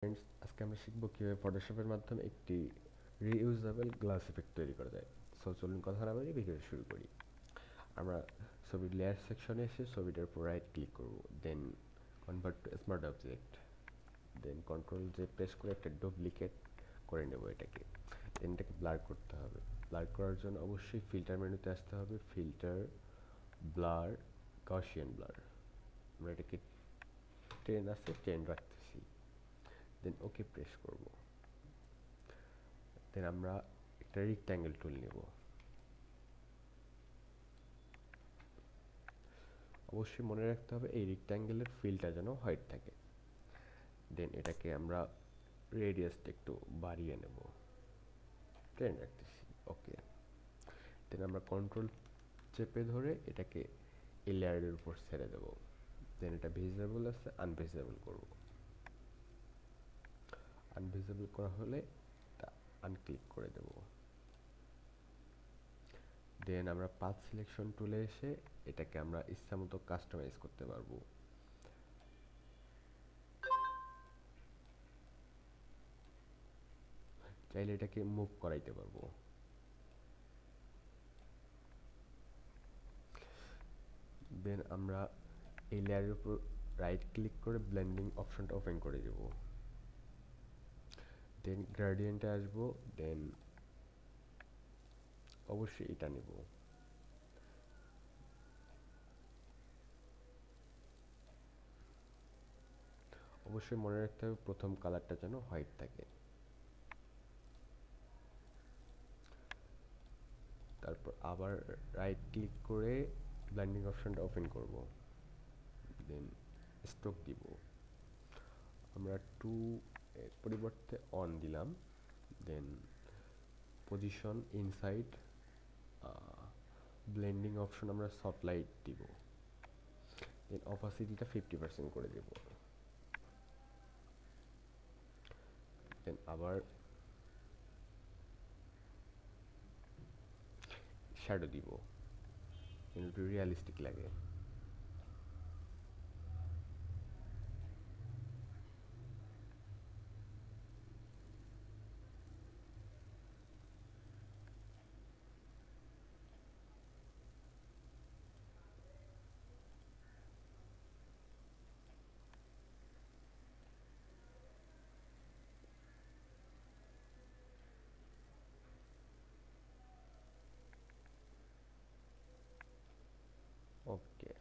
Friends, আজকে আমরা শিখব কীভাবে ফটোশপের মাধ্যমে একটি রিইউজেবল গ্লাস ইফেক্ট তৈরি করা যায়। সো চলুন কথা না বাড়িয়ে ভিডিও শুরু করি। আমরা ছবির লেয়ার সেকশনে এসে ছবিটার উপর রাইট ক্লিক করব, then convert to smart object, then control J press করে একটা ডুপ্লিকেট করে নেব এটাকে। দেন এটাকে ব্লার করতে হবে। ব্লার করার জন্য অবশ্যই ফিল্টার মেনুতে আসতে হবে, ফিল্টার, ব্লার, গসিয়ান ব্লার। আমরা এটাকে 10 আছে 10 রাখতেছি, দেন ওকে প্রেস করব। দেন আমরা একটা রেক্ট্যাঙ্গেল টুল নেব। অবশ্যই মনে রাখতে হবে এই রেক্ট্যাঙ্গেলের ফিলটা যেন হোয়াইট থাকে। দেন এটাকে আমরা রেডিয়াসটা একটু বাড়িয়ে নেব, 10 রাখতেছি, ওকে। দেন আমরা কন্ট্রোল চেপে ধরে এটাকে এই লেয়ারের উপর ছেড়ে দেব। দেন এটা ভিজিবল আছে, আনভিজিবল করব। আনভিজিবল করা হলে এটা আনক্লিক করে দেব। দেন আমরা পাথ সিলেকশন টুলে এসে এটাকে আমরা ইচ্ছামতো কাস্টমাইজ করতে পারবো। চাইলে এটাকে মুভ করাইতে পারবো। দেন আমরা এই লেয়ারের উপর রাইট ক্লিক করে ব্লেন্ডিং অপশনটা ওপেন করে দেব। দেন গ্রেডিয়েন্টে আসবো, দেন অবশ্যই এটা নেব। অবশ্যই মনে রাখতে হবে প্রথম কালারটা যেন হোয়াইট থাকে। তারপর আবার রাইট ক্লিক করে ব্লেন্ডিং অপশনটা ওপেন করব, দেন স্ট্রোক দিব। আমরা 2 এর পরিবর্তে অন দিলাম। দেন পজিশন ইনসাইড, ব্লেন্ডিং অপশন আমরা সফট লাইট দিব। দেন অপাসিটিটা 50% করে দেব। দেন আবার শ্যাডো দিব, একটু রিয়ালিস্টিক লাগে। ওকে,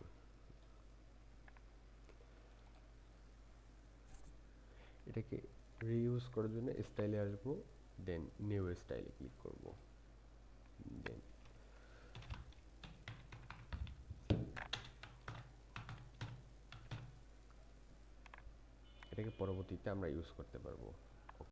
এটাকে রিইউজ করার জন্য স্টাইলে আসবো, দেন নিউ স্টাইলে ক্লিক করব। দেন এটাকে পরবর্তীতে আমরা ইউজ করতে পারবো।